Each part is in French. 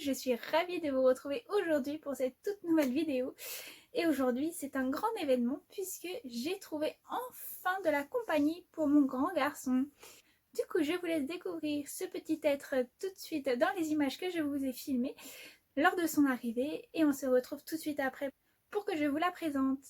je suis ravie de vous retrouver aujourd'hui pour cette toute nouvelle vidéo. Et aujourd'hui, c'est un grand événement puisque j'ai trouvé enfin de la compagnie pour mon grand garçon. Du coup, je vous laisse découvrir ce petit être tout de suite dans les images que je vous ai filmées lors de son arrivée et on se retrouve tout de suite après pour que je vous la présente.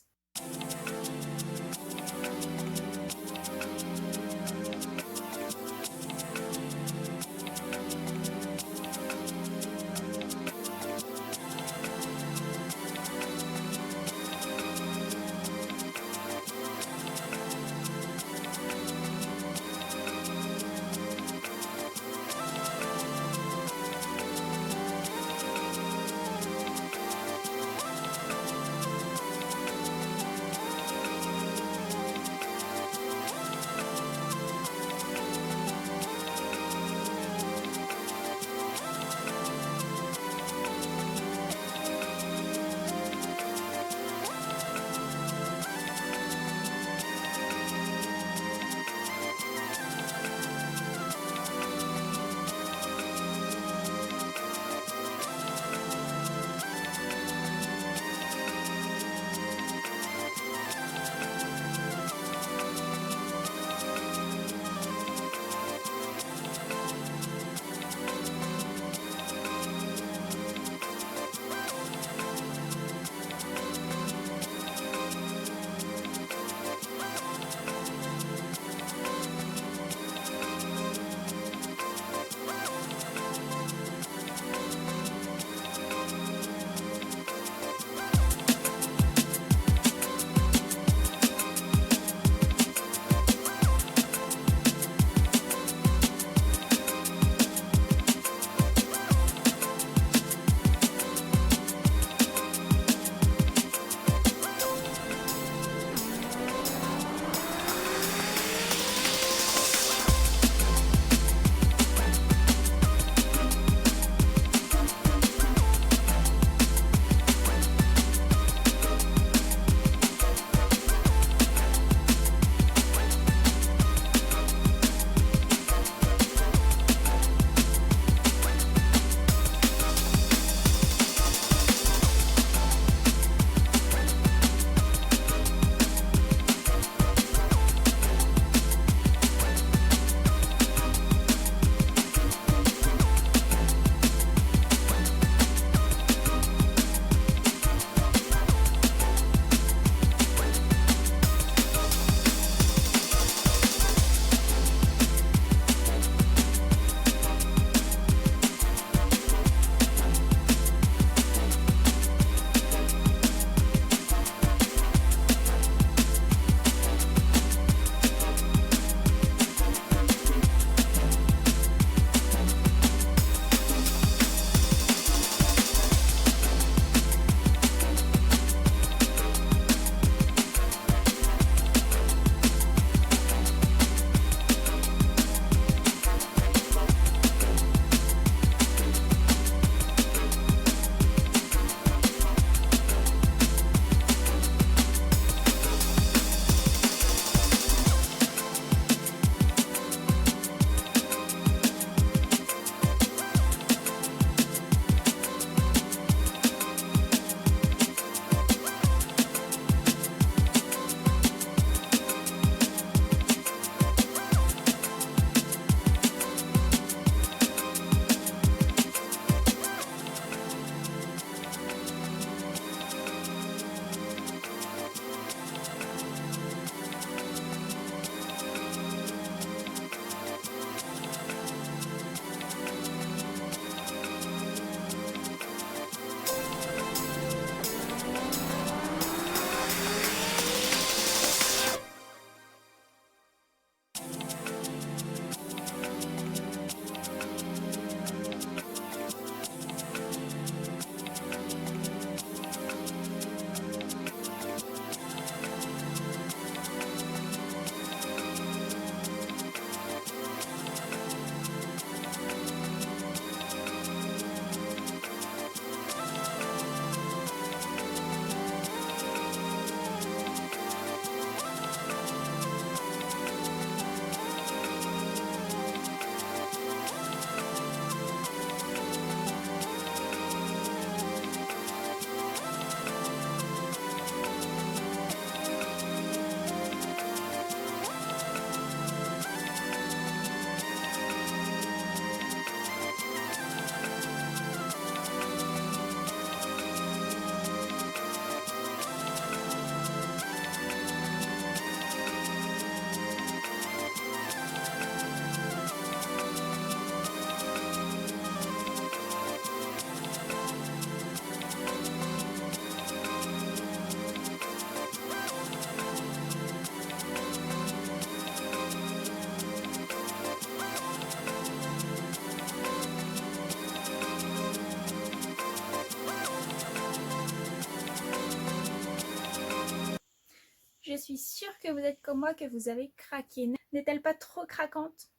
suis sûre que vous êtes comme moi, que vous avez craqué. N'est-elle pas trop craquante?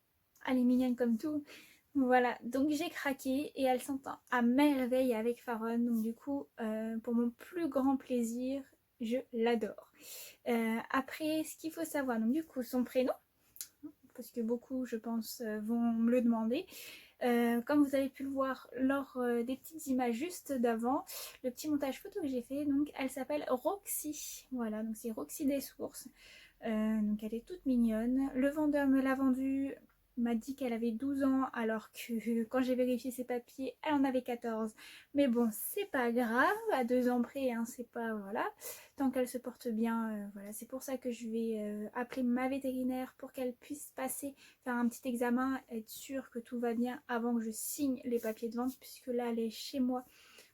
Elle est mignonne comme tout. Voilà, donc j'ai craqué et elle s'entend à merveille avec Faron. Donc du coup, pour mon plus grand plaisir, je l'adore. Après, ce qu'il faut savoir, donc du coup, son prénom, parce que beaucoup, je pense, vont me le demander. Comme vous avez pu le voir lors des petites images juste d'avant, le petit montage photo que j'ai fait, donc elle s'appelle Roxy. Voilà, donc c'est Roxy des Sources. Donc elle est toute mignonne. Le vendeur me l'a vendue, m'a dit qu'elle avait 12 ans, alors que quand j'ai vérifié ses papiers, elle en avait 14. Mais bon, c'est pas grave, à 2 ans près, hein, c'est pas, voilà, tant qu'elle se porte bien, voilà. C'est pour ça que je vais appeler ma vétérinaire pour qu'elle puisse passer, faire un petit examen, être sûre que tout va bien avant que je signe les papiers de vente, puisque là, elle est chez moi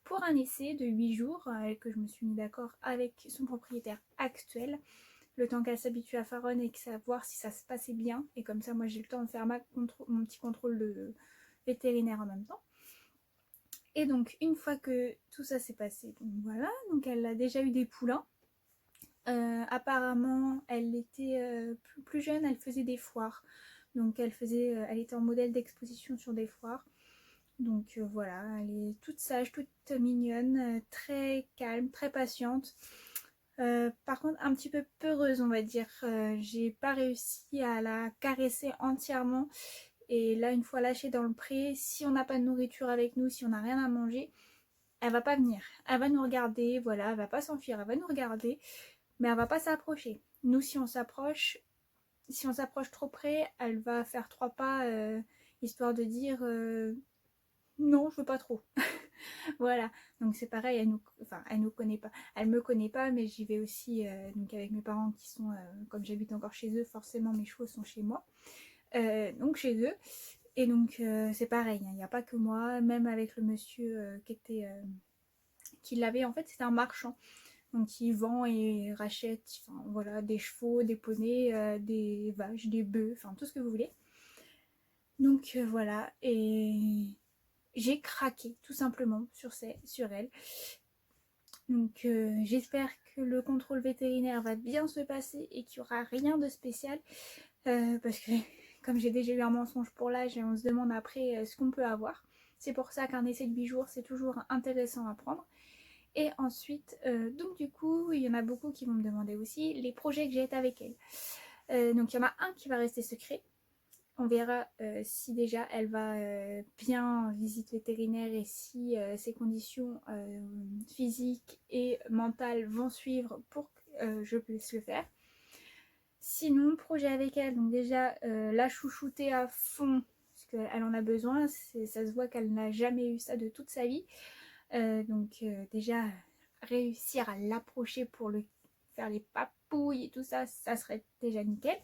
pour un essai de 8 jours, que je me suis mis d'accord avec son propriétaire actuel, le temps qu'elle s'habitue à Faron et que savoir si ça se passait bien. Et comme ça, moi, j'ai le temps de faire mon petit contrôle de vétérinaire en même temps. Et donc, une fois que tout ça s'est passé, donc voilà, donc elle a déjà eu des poulains. Apparemment, elle était plus jeune, elle faisait des foires. Donc, elle était en modèle d'exposition sur des foires. Donc voilà, elle est toute sage, toute mignonne, très calme, très patiente. Par contre, un petit peu peureuse, on va dire. J'ai pas réussi à la caresser entièrement. Et là, une fois lâchée dans le pré, si on n'a pas de nourriture avec nous, si on n'a rien à manger, elle va pas venir. Elle va nous regarder, voilà, elle va pas s'enfuir, elle va nous regarder, mais elle va pas s'approcher. Nous, si on s'approche trop près, elle va faire 3 pas, histoire de dire non, je veux pas trop. Voilà, donc c'est pareil, elle nous connaît pas, elle me connaît pas, mais j'y vais aussi donc avec mes parents qui sont, comme j'habite encore chez eux, forcément mes chevaux sont chez moi, donc chez eux, et donc c'est pareil, il n'y a pas que moi, même avec le monsieur qui l'avait, en fait c'était un marchand, donc il vend et rachète, enfin voilà, des chevaux, des poneys, des vaches, des bœufs, enfin tout ce que vous voulez. Donc voilà, et j'ai craqué tout simplement sur elle. Donc j'espère que le contrôle vétérinaire va bien se passer et qu'il n'y aura rien de spécial. Parce que comme j'ai déjà eu un mensonge pour l'âge, on se demande après ce qu'on peut avoir. C'est pour ça qu'un essai de 8 jours, c'est toujours intéressant à prendre. Et ensuite, donc du coup, il y en a beaucoup qui vont me demander aussi les projets que j'ai avec elle. Donc il y en a un qui va rester secret. On verra si déjà elle va bien visite vétérinaire et si ses conditions physiques et mentales vont suivre pour que je puisse le faire. Sinon, projet avec elle, donc déjà la chouchouter à fond, parce qu'elle en a besoin, ça se voit qu'elle n'a jamais eu ça de toute sa vie. Donc déjà, réussir à l'approcher pour le faire les papouilles et tout ça, ça serait déjà nickel.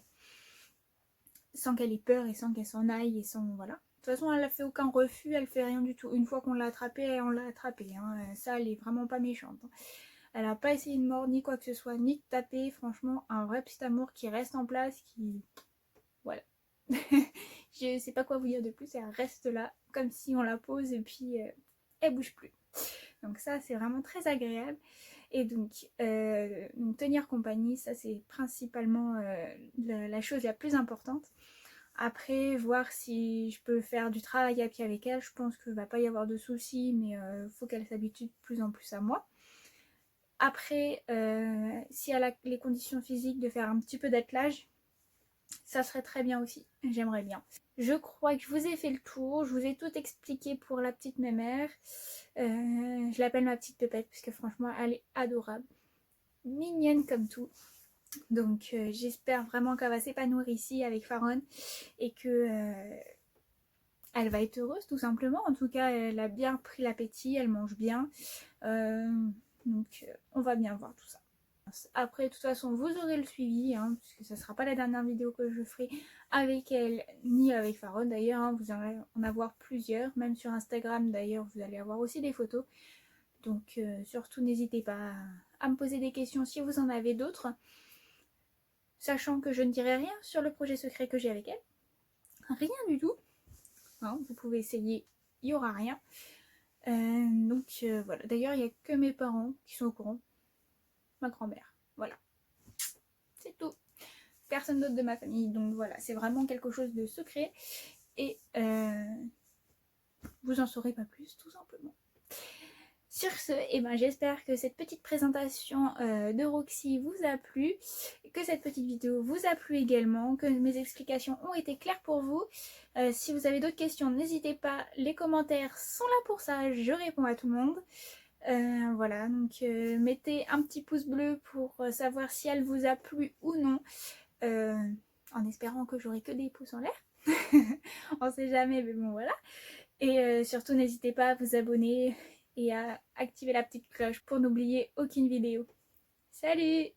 Sans qu'elle ait peur et sans qu'elle s'en aille et sans, voilà. De toute façon, elle a fait aucun refus, elle fait rien du tout. Une fois qu'on l'a attrapée, on l'a attrapée, hein. Ça, elle est vraiment pas méchante. Elle a pas essayé de mordre ni quoi que ce soit, ni de taper. Franchement, un vrai petit amour qui reste en place, qui... Voilà. Je sais pas quoi vous dire de plus, elle reste là, comme si on la pose et puis elle bouge plus. Donc ça, c'est vraiment très agréable. Et donc tenir compagnie, ça c'est principalement la chose la plus importante. Après, voir si je peux faire du travail à pied avec elle. Je pense qu'il ne va pas y avoir de soucis, mais il faut qu'elle s'habitue de plus en plus à moi. Après, si elle a les conditions physiques de faire un petit peu d'attelage, ça serait très bien aussi. J'aimerais bien. Je crois que je vous ai fait le tour. Je vous ai tout expliqué pour la petite mémère. Je l'appelle ma petite pépette parce que franchement, elle est adorable. Mignonne comme tout. Donc j'espère vraiment qu'elle va s'épanouir ici avec Faron et que elle va être heureuse tout simplement. En tout cas, elle a bien pris l'appétit, elle mange bien. Donc on va bien voir tout ça. Après, de toute façon, vous aurez le suivi, hein, puisque ce ne sera pas la dernière vidéo que je ferai avec elle, ni avec Faron d'ailleurs, hein, vous allez en avoir plusieurs, même sur Instagram d'ailleurs, vous allez avoir aussi des photos. Donc surtout, n'hésitez pas à me poser des questions si vous en avez d'autres. Sachant que je ne dirai rien sur le projet secret que j'ai avec elle. Rien du tout. Hein, vous pouvez essayer, il n'y aura rien. Donc voilà. D'ailleurs, il n'y a que mes parents qui sont au courant. Ma grand-mère. Voilà. C'est personne d'autre de ma famille. Donc voilà, c'est vraiment quelque chose de secret. Et vous en saurez pas plus, tout simplement. Sur ce, eh ben, j'espère que cette petite présentation de Roxy vous a plu, que cette petite vidéo vous a plu également, que mes explications ont été claires pour vous. Si vous avez d'autres questions, n'hésitez pas, les commentaires sont là pour ça, je réponds à tout le monde. Voilà, donc mettez un petit pouce bleu pour savoir si elle vous a plu ou non, en espérant que j'aurai que des pouces en l'air. On sait jamais, mais bon voilà. Et surtout n'hésitez pas à vous abonner et à activer la petite cloche pour n'oublier aucune vidéo. Salut!